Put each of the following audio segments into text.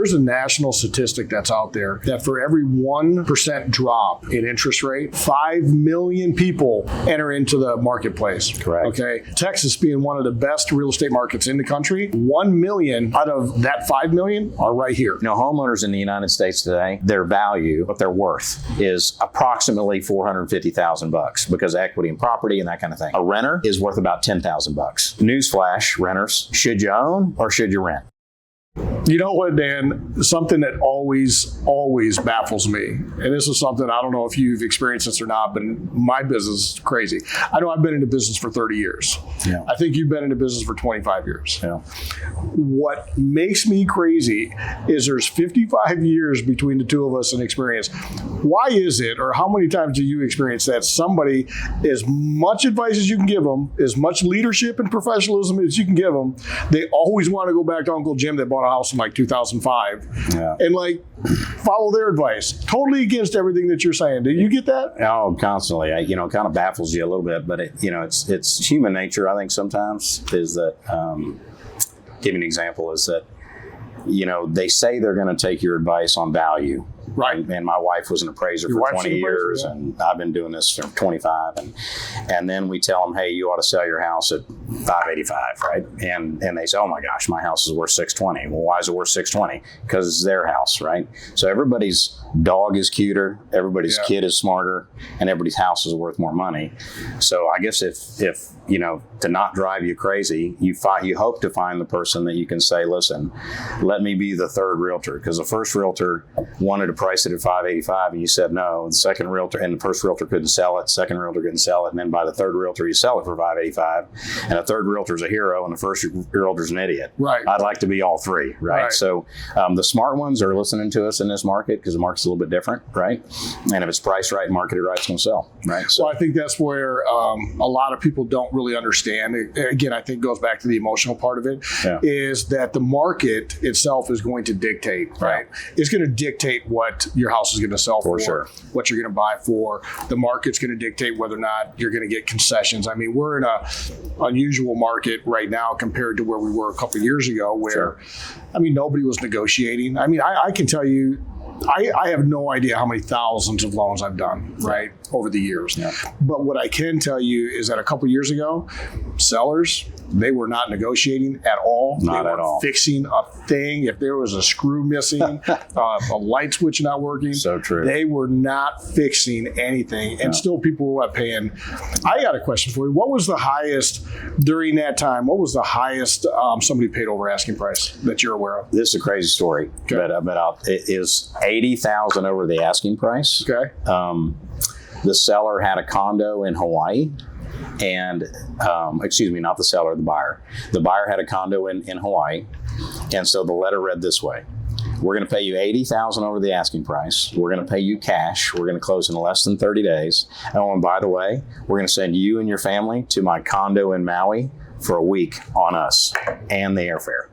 There's a national statistic that's out there that for every 1% drop in interest rate, 5 million people enter into the marketplace. Correct. Okay. Texas being one of the best real estate markets in the country, 1 million out of that 5 million are right here. You know, homeowners in the United States today, their value, what they're worth, is approximately $450,000 because of equity in property and that kind of thing. A renter is worth about $10,000. Newsflash, renters, should you own or should you rent? You know what, Dan? Something that always baffles me, and this is something, I don't know if you've experienced this or not, but my business is crazy. I know I've been into business for 30 years. Yeah. I think you've been into business for 25 years. Yeah. What makes me crazy is there's 55 years between the two of us in experience. Why is it, or how many times do you experience that somebody, as much advice as you can give them, as much leadership and professionalism as you can give them, they always want to go back to Uncle Jim that bought a house in like 2005 and like follow their advice, totally against everything that you're saying. Do you get that? Oh, constantly. It kind of baffles you a little bit, but it's human nature. I think sometimes is that. Give you an example is that they say they're going to take your advice on value. Right. And my wife was an appraiser for 20 years, yeah. And I've been doing this for 25. And then we tell them, hey, you ought to sell your house at $585, right? And they say, oh my gosh, my house is worth $620. Well, why is it worth $620? Because it's their house, right? So everybody's dog is cuter, everybody's kid is smarter, and everybody's house is worth more money. So I guess if to not drive you crazy, you hope to find the person that you can say, listen, let me be the third realtor, because the first realtor wanted to price it at $585 and you said no. The second realtor and the first realtor couldn't sell it. Second realtor couldn't sell it, and then by the third realtor you sell it for $585, and the third realtor's a hero and the first realtor's an idiot. Right. I'd like to be all three. Right. So the smart ones are listening to us in this market because the market's a little bit different, right? And if it's priced right, marketed right, it's going to sell. Right. So I think that's where a lot of people don't really understand. Again, I think it goes back to the emotional part of it, is that the market itself is going to dictate, right? It's going to dictate what your house is going to sell for, sure. What you're going to buy for. The market's going to dictate whether or not you're going to get concessions. I mean, we're in a unusual market right now compared to where we were a couple of years ago where, I mean, nobody was negotiating. I mean, I can tell you, I have no idea how many thousands of loans I've done, right, over the years. Yeah. But what I can tell you is that a couple of years ago, sellers, they were not negotiating at all. Not at all. Fixing a thing. If there was a screw missing, a light switch not working. So true. They were not fixing anything. And still people were paying. I got a question for you. What was the highest during that time? What was the highest somebody paid over asking price that you're aware of? This is a crazy story, but it is $80,000 over the asking price. Okay. The seller had a condo in Hawaii, and excuse me, not the seller, the buyer. The buyer had a condo in Hawaii, and so the letter read this way: we're going to pay you $80,000 over the asking price. We're going to pay you cash. We're going to close in less than 30 days. And by the way, we're going to send you and your family to my condo in Maui for a week on us and the airfare.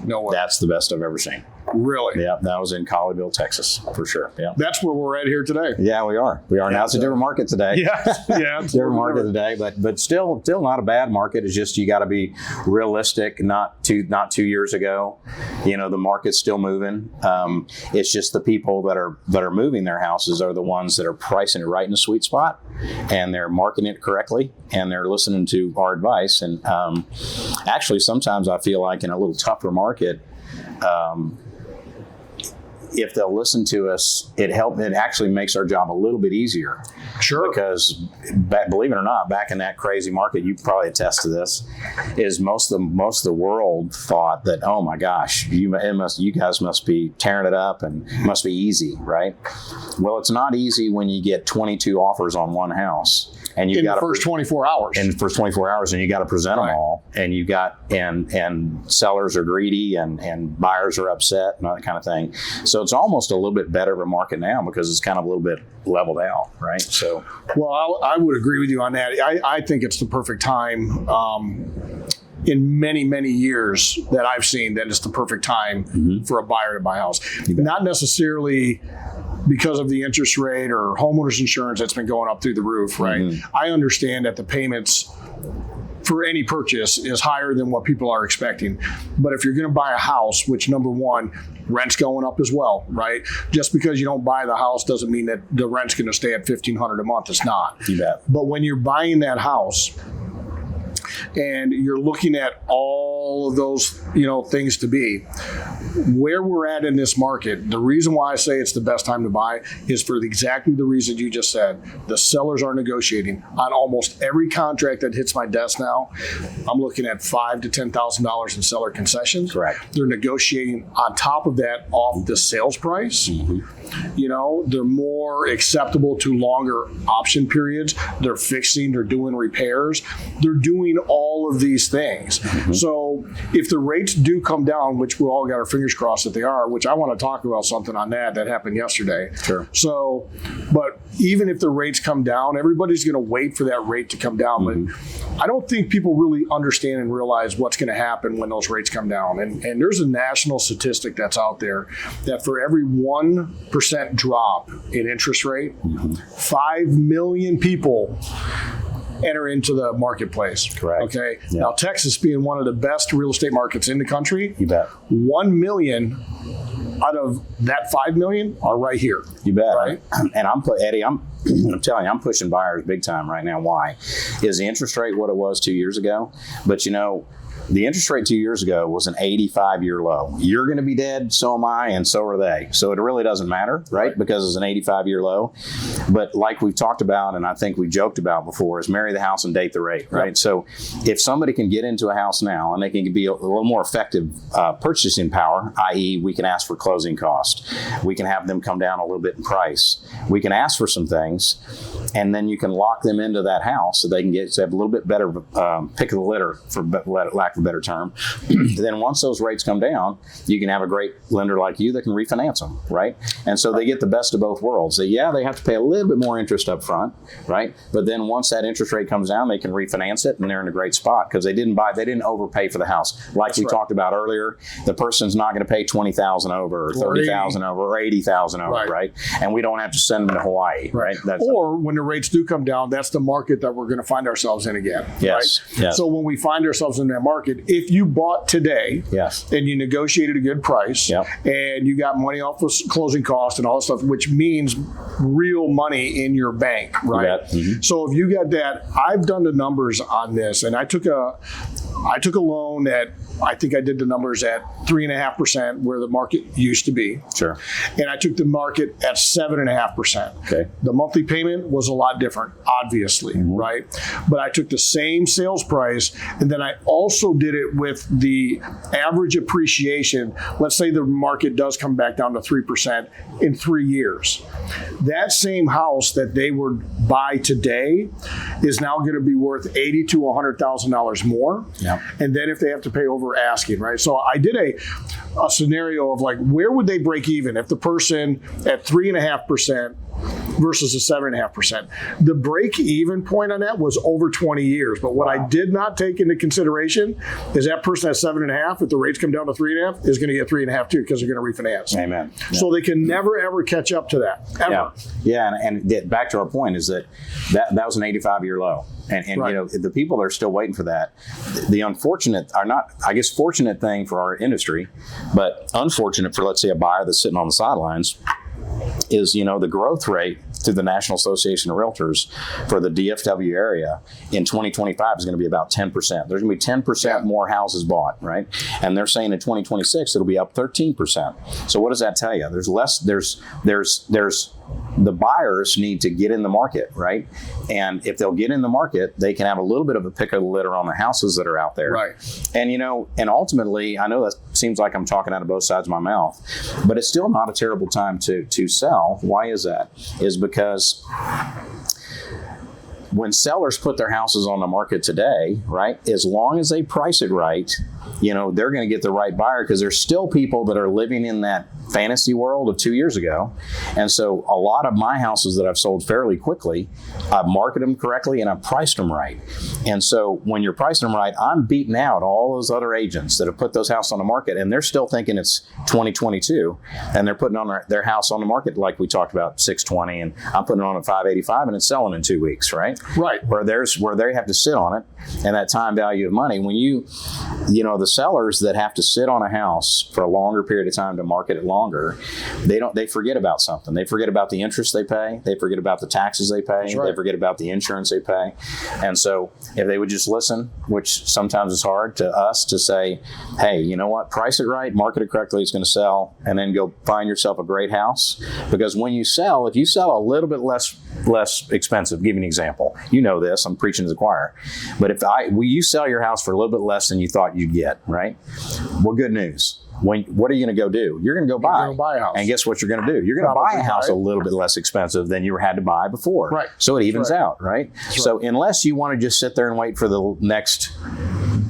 No way. That's the best I've ever seen. Really? Yeah, that was in Colleyville, Texas, for sure. Yeah, that's where we're at here today. Yeah, we are. Now it's a different market today. Yeah, different market today, but still not a bad market. It's just you got to be realistic. Not 2 years ago, the market's still moving. It's just the people that are moving their houses are the ones that are pricing it right in the sweet spot, and they're marketing it correctly, and they're listening to our advice. And actually, sometimes I feel like in a little tougher market. If they'll listen to us, it actually makes our job a little bit easier. Sure. Because believe it or not, back in that crazy market, you probably attest to this, is most of the world thought that, oh my gosh, you guys must be tearing it up and must be easy, right? Well, it's not easy when you get 22 offers on one house. And you got the first 24 hours. In the first 24 hours, and you got to present them all, and you got and sellers are greedy, and buyers are upset, and all that kind of thing. So it's almost a little bit better of a market now because it's kind of a little bit leveled out, right? So, well, I would agree with you on that. I think it's the perfect time. In many, many years that I've seen, that it's the perfect time for a buyer to buy a house. Not necessarily because of the interest rate or homeowners insurance that's been going up through the roof, right? I understand that the payments for any purchase is higher than what people are expecting. But if you're going to buy a house, which number one, rent's going up as well, right? Just because you don't buy the house doesn't mean that the rent's going to stay at $1,500 a month. It's not. You bet. But when you're buying that house and you're looking at all of those, things to be, where we're at in this market, the reason why I say it's the best time to buy is for exactly the reason you just said. The sellers are negotiating on almost every contract that hits my desk now. I'm looking at $5,000 to $10,000 in seller concessions. Correct. They're negotiating on top of that off the sales price. They're more acceptable to longer option periods. They're fixing, they're doing repairs. They're doing all of these things. So if the rates do come down, which we all got our fingers crossed that they are, which I want to talk about something on that happened yesterday. Sure. So, but even if the rates come down, everybody's going to wait for that rate to come down. But I don't think people really understand and realize what's going to happen when those rates come down. And there's a national statistic that's out there that for every 1% drop in interest rate, 5 million people enter into the marketplace. Correct. Okay. Yeah. Now, Texas being one of the best real estate markets in the country, You bet. 1 million out of that 5 million are right here. You bet. Right? And Eddie, I'm telling you, I'm pushing buyers big time right now. Why? Is the interest rate what it was 2 years ago? But the interest rate 2 years ago was an 85-year low. You're going to be dead, so am I, and so are they. So it really doesn't matter, right? Because it's an 85-year low. But like we've talked about, and I think we joked about before, is marry the house and date the rate, right? Yep. So if somebody can get into a house now and they can be a little more effective purchasing power, i.e. we can ask for closing cost. We can have them come down a little bit in price. We can ask for some things, and then you can lock them into that house so they can have a little bit better pick of the litter, for lack of a better term. Then once those rates come down, you can have a great lender like you that can refinance them, right? And so they get the best of both worlds. They have to pay a little bit more interest up front, right? But then once that interest rate comes down, they can refinance it, and they're in a great spot because they didn't overpay for the house. Like That's we talked about earlier, the person's not going to pay $20,000 over or $30,000 over or $80,000 over, right? And we don't have to send them to Hawaii, right? Or when the rates do come down, that's the market that we're going to find ourselves in again, yes. right? Yes. So when we find ourselves in that market, if you bought today and you negotiated a good price and you got money off of closing costs and all that stuff, which means real money in your bank, right? So if you got that, I've done the numbers on this, and I took a loan at, I think I did the numbers at 3.5% where the market used to be. Sure. And I took the market at 7.5%. Okay. The monthly payment was a lot different, obviously, right? But I took the same sales price, and then I also did it with the average appreciation. Let's say the market does come back down to 3% in 3 years. That same house that they would buy today is now going to be worth $80,000 to $100,000 more. Yeah. And then if they have to pay over asking, right? So I did a scenario of like, where would they break even if the person at 3.5% versus a 7.5%. The break-even point on that was over 20 years. But what I did not take into consideration is that person at 7.5, if the rates come down to 3.5, is going to get 3.5 too because they're going to refinance. Amen. Yeah. So they can never ever catch up to that ever. Yeah. And back to our point is that was an 85-year low. And right. The people that are still waiting for that, the unfortunate are not, I guess, fortunate thing for our industry, but unfortunate for, let's say, a buyer that's sitting on the sidelines is, the growth rate through the National Association of Realtors for the DFW area in 2025 is going to be about 10%. There's going to be 10% more houses bought, right? And they're saying in 2026 it'll be up 13%. So what does that tell you? There's the buyers need to get in the market, right? And if they'll get in the market, they can have a little bit of a pick of the litter on the houses that are out there. Right. And, and ultimately, I know that seems like I'm talking out of both sides of my mouth, but it's still not a terrible time to sell. Why is that? Is because when sellers put their houses on the market today, right, as long as they price it right, they're going to get the right buyer because there's still people that are living in that fantasy world of 2 years ago. And so a lot of my houses that I've sold fairly quickly, I've marketed them correctly and I've priced them right. And so when you're pricing them right, I'm beating out all those other agents that have put those houses on the market, and they're still thinking it's 2022, and they're putting on their house on the market like we talked about, 620, and I'm putting it on at 585, and it's selling in 2 weeks, right? Right. Where they have to sit on it, and that time value of money. When the sellers that have to sit on a house for a longer period of time to market it longer, they forget about something. They forget about the interest they pay. They forget about the taxes they pay. That's right. They forget about the insurance they pay. And so if they would just listen, which sometimes is hard to us to say, hey, you know what, price it right, market it correctly, it's going to sell, and then go find yourself a great house. Because when you sell, if you sell a little bit less expensive, give you an example. You know this, I'm preaching to the choir. But you sell your house for a little bit less than you thought you'd get, right? Well, good news. What are you going to go do? You're going to go buy a house. And guess what you're going to do? You're going to buy a house a little bit less expensive than you had to buy before. Right. So it evens out, right? So right. Unless you want to just sit there and wait for the next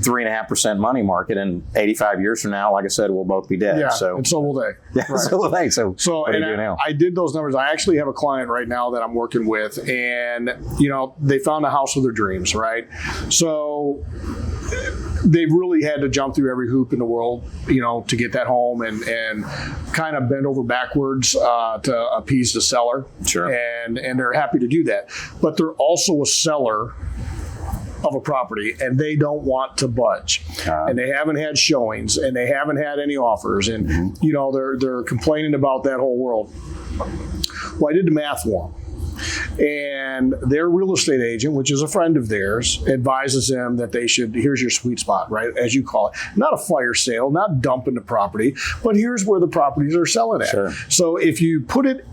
3.5% money market, and 85 years from now, like I said, we'll both be dead. Yeah, so, and so will they. Yeah, right. so will they. So what do you do now? I did those numbers. I actually have a client right now that I'm working with, and they found a house of their dreams, right? So they've really had to jump through every hoop in the world, to get that home, and kind of bend over backwards to appease the seller. Sure. And they're happy to do that. But they're also a seller of a property, and they don't want to budge, and they haven't had showings, and they haven't had any offers, and they're complaining about that whole world. Well, I did the math for them. And their real estate agent, which is a friend of theirs, advises them that they should, here's your sweet spot, right, as you call it. Not a fire sale, not dumping the property, but here's where the properties are selling at. Sure. So if you put it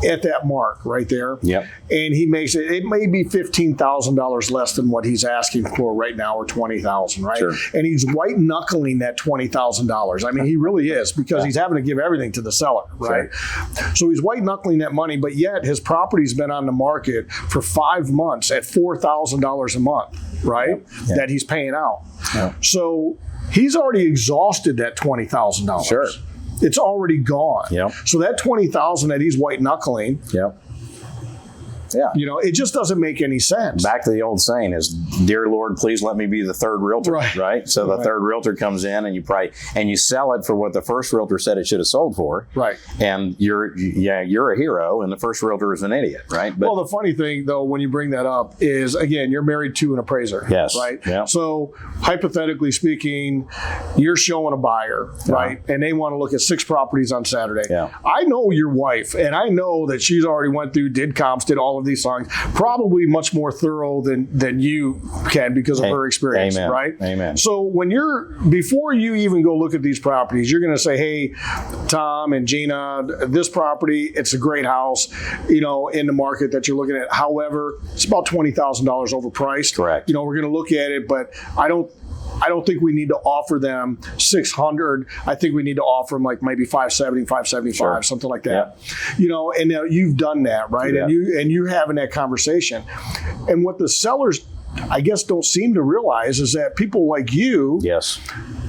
at that mark right there, yep. And he makes it may be $15,000 less than what he's asking for right now, or $20,000, right? Sure. And he's white knuckling that $20,000. I mean, he really is, because he's having to give everything to the seller, right? Sure. So he's white knuckling that money, but yet his property's been on the market for 5 months at $4,000 a month, right? Yep. That he's paying out. Yep. So he's already exhausted that $20,000. Sure. It's already gone. Yep. So that $20,000 that he's white knuckling. Yep. Yeah. It just doesn't make any sense. Back to the old saying is, dear Lord, please let me be the third realtor, right? So the third realtor comes in, and you sell it for what the first realtor said it should have sold for. Right. And you're a hero, and the first realtor is an idiot, right? But, well, the funny thing, though, when you bring that up is, again, you're married to an appraiser. Yes. Right? Yeah. So hypothetically speaking, you're showing a buyer, right? And they want to look at 6 properties on Saturday. Yeah. I know your wife, and I know that she's already went through, did comps, did all of these songs, probably much more thorough than you can, because of her experience. Amen. Right? Amen. So before you even go look at these properties, you're going to say, hey, Tom and Gina, this property, it's a great house, in the market that you're looking at. However, it's about $20,000 overpriced. Correct. We're going to look at it, but I don't think we need to offer them $600. I think we need to offer them like maybe $570, $575, sure. Something like that. Yeah. And now you've done that, right? Yeah. And you're having that conversation. And what the sellers, I guess, don't seem to realize is that people like you, yes,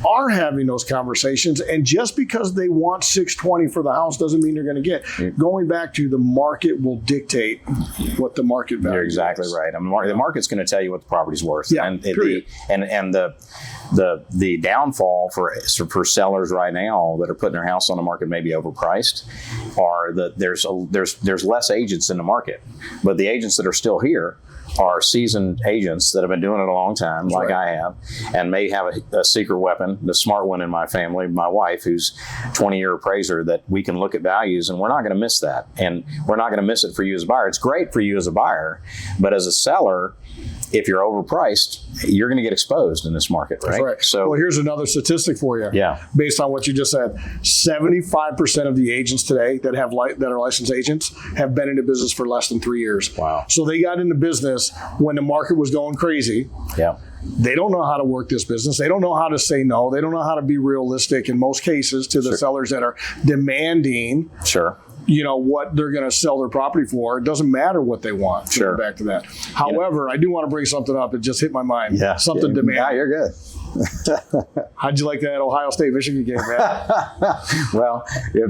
are having those conversations, and just because they want $620 for the house doesn't mean they're going to get. Going back to the market will dictate what the market value is. You're exactly right. I mean, the market's going to tell you what the property's worth. Yeah, and period. The downfall for sellers right now that are putting their house on the market maybe overpriced are that there's less agents in the market, but the agents that are still here are seasoned agents that have been doing it a long time, like I have, and may have a secret weapon, the smart one in my family, my wife, who's 20-year appraiser, that we can look at values, and we're not going to miss that. And we're not going to miss it for you as a buyer. It's great for you as a buyer, but as a seller, if you're overpriced, you're going to get exposed in this market, right? That's right. So, well, here's another statistic for you. Yeah. Based on what you just said, 75% of the agents today that are licensed agents have been into business for less than 3 years. Wow. So they got into business when the market was going crazy. Yeah. They don't know how to work this business. They don't know how to say no. They don't know how to be realistic in most cases to the sellers that are demanding. Sure. What they're going to sell their property for. It doesn't matter what they want. Sure. Back to that. However, I do want to bring something up. It just hit my mind. Yeah. Something demanding. Yeah, you're good. How'd you like that Ohio State-Michigan game, man? Well,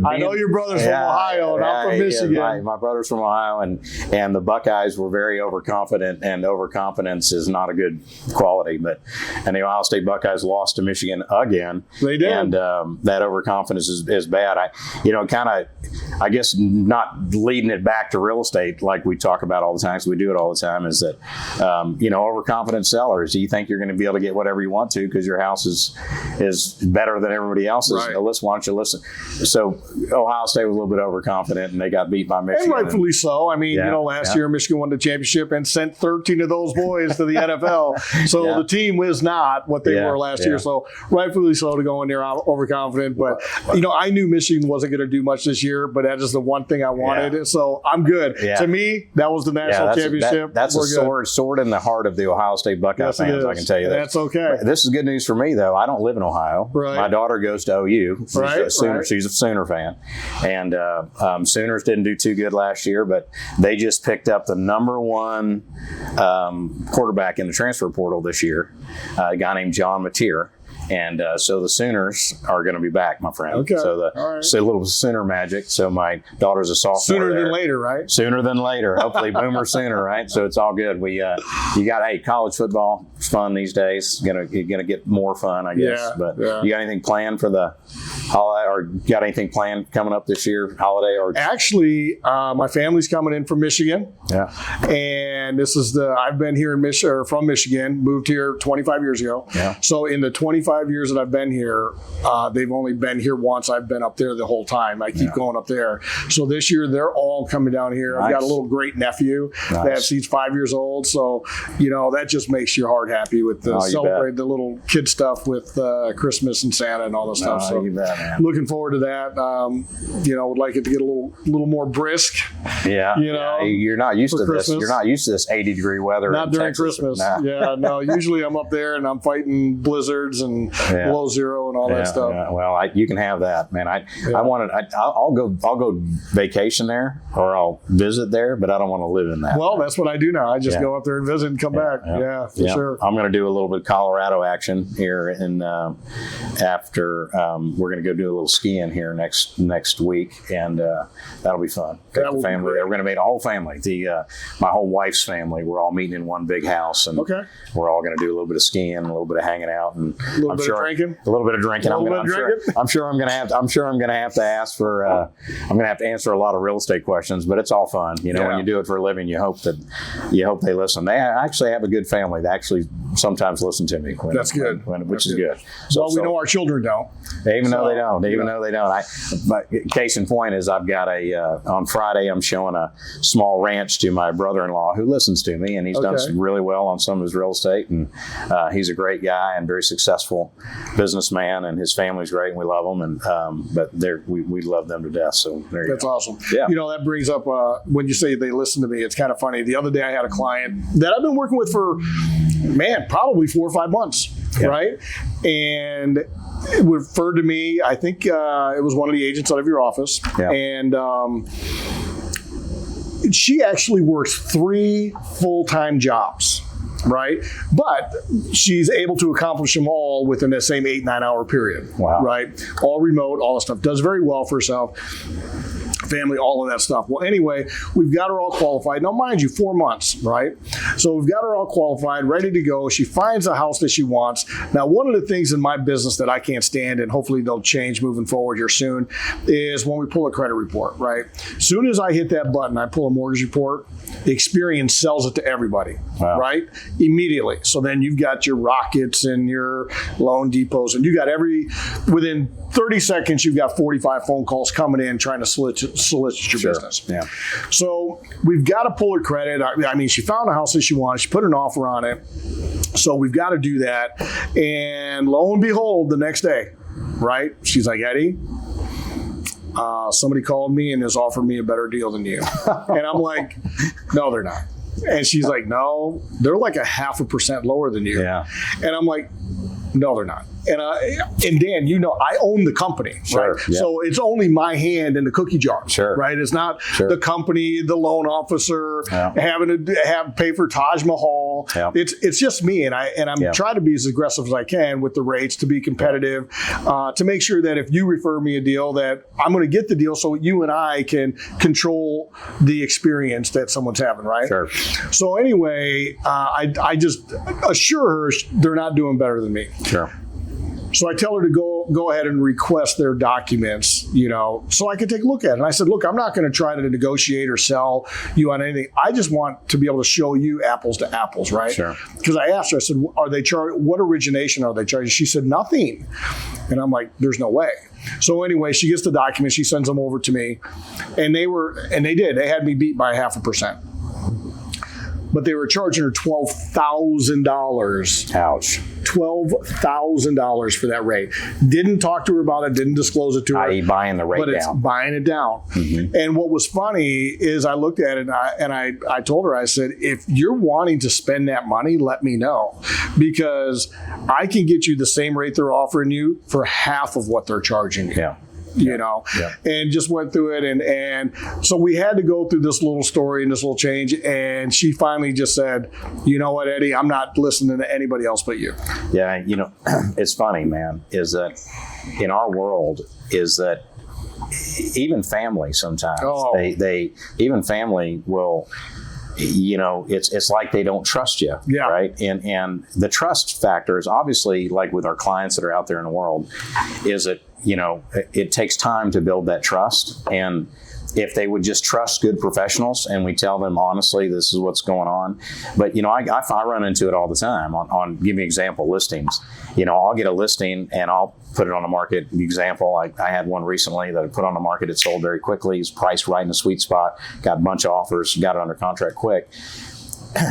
I know your brother's from Ohio, and I'm from Michigan. My brother's from Ohio, and the Buckeyes were very overconfident, and overconfidence is not a good quality. And the Ohio State Buckeyes lost to Michigan again. They did, and that overconfidence is bad. I guess not leading it back to real estate like we talk about all the time, because we do it all the time, is that overconfident sellers. You think you're going to be able to get whatever you want to because your house is better than everybody else's. Right. Why don't you listen? So Ohio State was a little bit overconfident, and they got beat by Michigan. And rightfully so. I mean, last year Michigan won the championship and sent 13 of those boys to the NFL. So the team was not what they were last year. So rightfully so to go in there overconfident. But, I knew Michigan wasn't going to do much this year, but that is the one thing I wanted. So I'm good. Yeah. To me, that was the national championship. That's a sword in the heart of the Ohio State Buckeye fans, I can tell you that. That's okay. This is good news for me, though. I don't live in Ohio. Right. My daughter goes to OU. She's a Sooner fan. And Sooners didn't do too good last year, but they just picked up the number one quarterback in the transfer portal this year, a guy named John Mateer. And so the Sooners are going to be back, my friend. Okay. So a little Sooner magic. So my daughter's a sophomore. Sooner than later, right? Sooner than later. Hopefully, Boomer sooner, right? So it's all good. College football is fun these days. Gonna get more fun, I guess. You got anything planned for the holiday, or got anything planned coming up this year, holiday? Or actually, my family's coming in from Michigan. Yeah. And this is I've been here from Michigan, moved here 25 years ago. Yeah. So in the 25 years that I've been here, they've only been here once. I've been up there the whole time. I keep going up there. So this year they're all coming down here. Nice. I've got a little great nephew he's 5 years old. So, that just makes your heart happy with celebrate the little kid stuff with Christmas and Santa and all this stuff. So you bet, man. Looking forward to that. Would like it to get a little more brisk. Yeah. You're not used to Christmas. this. You're not used to this 80-degree weather. Not during Texas. Christmas. Nah. Yeah, no. Usually I'm up there and I'm fighting blizzards and below zero and all that stuff. Yeah. Well, you can have that, man. I'll go vacation there, or I'll visit there, but I don't want to live in that. Well, that's what I do now. I just go up there and visit and come back. Yeah, for sure. I'm going to do a little bit of Colorado action here, after we're going to go do a little skiing here next week, and that'll be fun. Got the family. We're going to meet a whole family. My whole wife's family. We're all meeting in one big house, and we're all going to do a little bit of skiing, a little bit of hanging out, and a little bit of drinking. A little bit of drinking. I'm sure I'm going to have to ask for. I'm going to have to answer a lot of real estate questions, but it's all fun. When you do it for a living, you hope they listen. They actually have a good family. They actually sometimes listen to me. That's good. Which is good. So we know our children don't. Even though they don't. But case in point is I've got on Friday I'm showing a small ranch to my brother-in-law who listens to me, and he's done really well on some of his real estate, and he's a great guy and very successful businessman, and his family's great, and we love them, and but we love them to death. So there you go. That's awesome. Yeah. That brings up when you say they listen to me, it's kind of funny. The other day I had a client that I've been working with for probably 4 or 5 months, right? And it referred to me. I think it was one of the agents out of your office, and she actually works 3 full-time jobs. Right, but she's able to accomplish them all within the same 8-9 hour period. Wow. Right, all remote, all that stuff. Does very well for herself, family, all of that stuff. Well, anyway, we've got her all qualified. Now, mind you, 4 months, right? So we've got her all qualified, ready to go. She finds a house that she wants. Now, one of the things in my business that I can't stand, and hopefully they'll change moving forward here soon, is when we pull a credit report, right? As soon as I hit that button, I pull a mortgage report, Experience sells it to everybody, right? Immediately. So then you've got your Rockets and your Loan Depots, and you got within 30 seconds, you've got 45 phone calls coming in trying to solicit your business. Yeah. So we've got to pull her credit. I mean, she found a house that she wanted. She put an offer on it. So we've got to do that. And lo and behold, the next day, right? She's like, Eddie, somebody called me and has offered me a better deal than you. And I'm like, no, they're not. And she's like, no, they're like 0.5% lower than you. Yeah. And I'm like, no, they're not. and Dan, you know, I own the company, Sure, right? yeah. So it's only my hand in the cookie jar, Sure. right? It's not Sure. the company, the loan officer, Yeah. having to pay for Taj Mahal. Yeah. It's just me, and I'm Yeah. trying to be as aggressive as I can with the rates to be competitive, to make sure that if you refer me a deal, that I'm going to get the deal, so you and I can control the experience that someone's having, right? Sure. So anyway, I just assure her they're not doing better than me. Sure. So I tell her to go ahead and request their documents, you know, so I could take a look at it. And I said, look, I'm not going to try to negotiate or sell you on anything. I just want to be able to show you apples to apples, right? Sure. Because I asked her, I said, are they what origination are they charging? She said, nothing. And I'm like, there's no way. So anyway, she gets the documents, she sends them over to me, and they did. They had me beat by 0.5%. But they were charging her $12,000. Ouch. $12,000 for that rate. Didn't talk to her about it, didn't disclose it to her. I.e. buying the rate But it's down. buying it down. Mm-hmm. And what was funny is I looked at it and I told her, I said, if you're wanting to spend that money, let me know. Because I can get you the same rate they're offering you for half of what they're charging you. Yeah. You know, and just went through it. And so we had to go through this little story and this little change. And she finally just said, you know what, Eddie, I'm not listening to anybody else but you. Yeah. You know, it's funny, man, is that in our world is that even family sometimes, they even family will, you know, it's like they don't trust you, right? And the trust factor is obviously, like with our clients that are out there in the world, is that, you know, it takes time to build that trust. And if they would just trust good professionals and we tell them honestly, this is what's going on. But, you know, I run into it all the time on give me an example, listings. You know, I'll get a listing and I'll put it on the market. Example, I had one recently that I put on the market. It sold very quickly. It's priced right in the sweet spot. Got a bunch of offers. Got it under contract quick.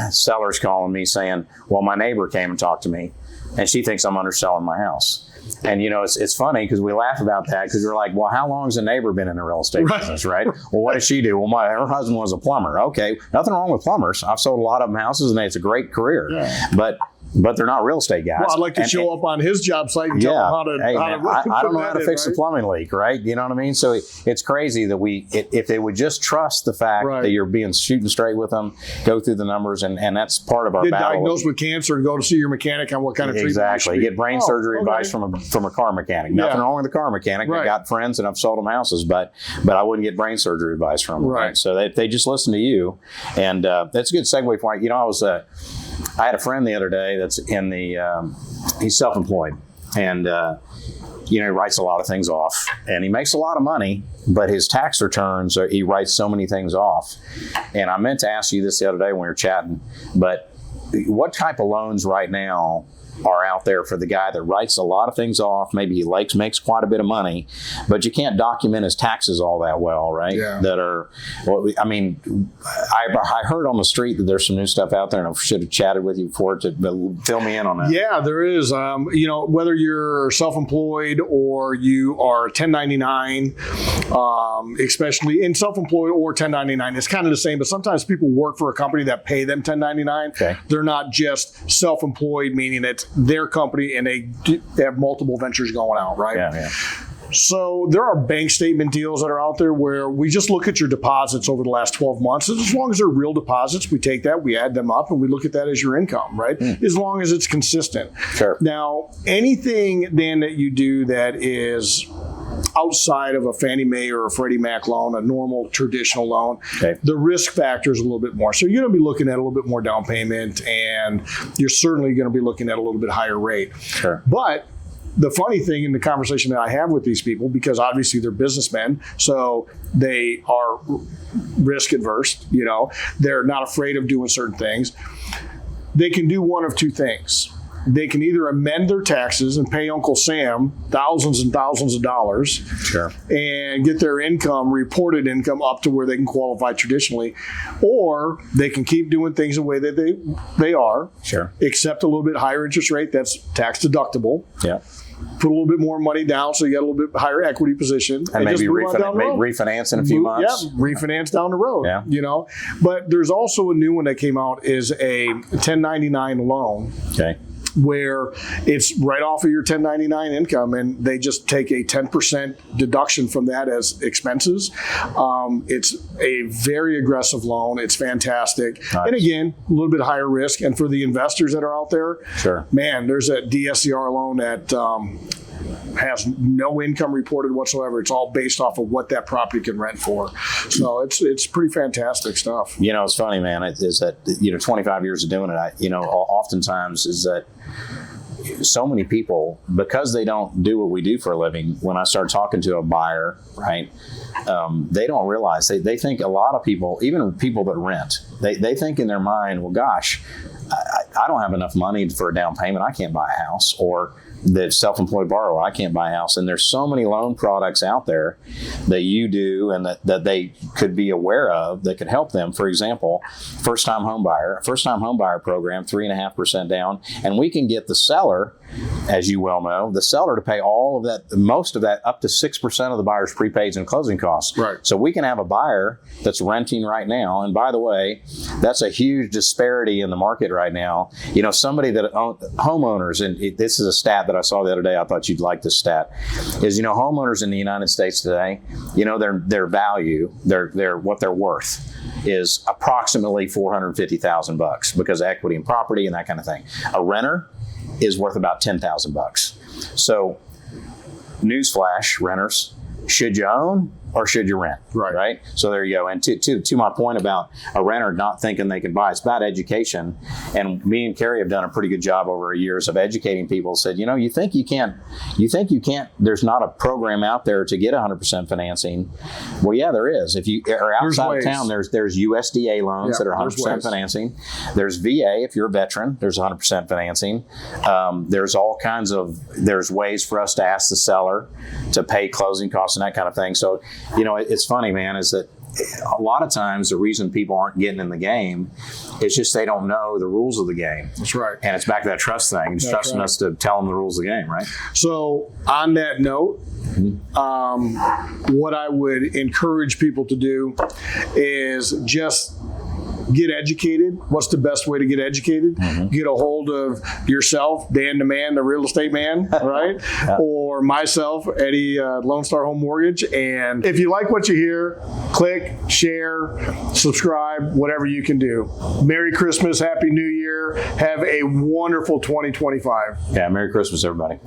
Seller's calling me saying, well, my neighbor came and talked to me and she thinks I'm underselling my house. And, you know, it's funny because we laugh about that because we're like, well, how long has the neighbor been in the real estate business, right? Well, what did she do? Well, her husband was a plumber. Okay, nothing wrong with plumbers. I've sold a lot of them houses and it's a great career. Yeah. But they're not real estate guys. Well, I'd like to show up on his job site and tell him how to. Hey, I don't know how to fix the plumbing leak, right? You know what I mean? So it's crazy that if they would just trust the fact that you're being shooting straight with them, go through the numbers, and that's part of our battle. Get diagnosed with cancer and go to see your mechanic on what kind of treatment. Exactly. Get brain surgery advice from a car mechanic. Nothing wrong with the car mechanic. I got friends and I've sold them houses, but I wouldn't get brain surgery advice from them. Right. So they just listen to you, and that's a good segue for you. You know, I had a friend the other day that's in the, he's self-employed, and, you know, he writes a lot of things off, and he makes a lot of money, but his tax returns, he writes so many things off. And I meant to ask you this the other day when we were chatting, but what type of loans right now are out there for the guy that writes a lot of things off? Maybe he makes quite a bit of money, but you can't document his taxes all that well, right? Yeah. That are, well, I mean, I heard on the street that there's some new stuff out there, and I should have chatted with you before to fill me in on that. Yeah, there is. You know, whether you're self-employed or you are 1099, especially in self-employed or 1099, it's kind of the same, but sometimes people work for a company that pay them 1099. Okay. They're not just self-employed, meaning it's their company and they have multiple ventures going out, right? Yeah. So there are bank statement deals that are out there where we just look at your deposits over the last 12 months. And as long as they're real deposits, we take that, we add them up, and we look at that as your income, right? As long as it's consistent. Sure. Now, anything, Dan, that you do that is outside of a Fannie Mae or a Freddie Mac loan, a normal traditional loan, the risk factor is a little bit more. So you're going to be looking at a little bit more down payment, and you're certainly going to be looking at a little bit higher rate. Sure. But the funny thing in the conversation that I have with these people, because obviously they're businessmen, so they are risk adverse, you know, they're not afraid of doing certain things. They can do one of two things. They can either amend their taxes and pay Uncle Sam thousands and thousands of dollars, and get their income, reported income, up to where they can qualify traditionally, or they can keep doing things the way that they are, accept a little bit higher interest rate that's tax deductible, put a little bit more money down so you got a little bit higher equity position, and maybe refinance in a few months. Yeah, refinance down the road. Yeah. You know, but there's also a new one that came out, is a 1099 loan. Okay. where it's right off of your 1099 income, and they just take a 10% deduction from that as expenses. It's a very aggressive loan. It's fantastic. Nice. And again, a little bit higher risk. And for the investors that are out there, Sure. man, there's a DSCR loan that has no income reported whatsoever. It's all based off of what that property can rent for. So it's pretty fantastic stuff. It's funny, man. Is that 25 years of doing it. Oftentimes is that so many people, because they don't do what we do for a living. When I start talking to a buyer, right, they don't realize they think a lot of people, even people that rent, they think in their mind, well, gosh, I don't have enough money for a down payment. I can't buy a house. Or the self-employed borrower, I can't buy a house. And there's so many loan products out there that you do and that they could be aware of that could help them. For example, first-time home buyer program, 3.5% down. And we can get the seller, as you well know, the seller to pay all of that, most of that, up to 6% of the buyer's prepaids and closing costs. Right. So we can have a buyer that's renting right now. And by the way, that's a huge disparity in the market right now. Somebody that homeowners, and this is a stat that I saw the other day, I thought you'd like this stat, is, homeowners in the United States today, their value, their what they're worth is approximately $450,000 because of equity and property and that kind of thing. A renter is worth about $10,000. So, newsflash, renters, should you own or should you rent? Right. So there you go. And to my point about a renter not thinking they can buy, it's about education. And me and Carrie have done a pretty good job over years of educating people. Said, you think you can't, there's not a program out there to get 100% financing. Well, yeah, there is. If you are outside of town, there's USDA loans that are 100% financing. There's VA, if you're a veteran, there's 100% financing. There's all kinds of, there's ways for us to ask the seller to pay closing costs and that kind of thing. So, it's funny, man, is that a lot of times the reason people aren't getting in the game is just they don't know the rules of the game. That's right. And it's back to that trust thing. It's trusting us to tell them the rules of the game, right? So on that note, what I would encourage people to do is just get educated. What's the best way to get educated? Get a hold of yourself, Dan the Man, the real estate man, right? Or myself, Eddy, Lone Star Home Mortgage. And if you like what you hear, click, share, subscribe, whatever you can do. Merry Christmas, Happy New Year. Have a wonderful 2025. Yeah, Merry Christmas, everybody.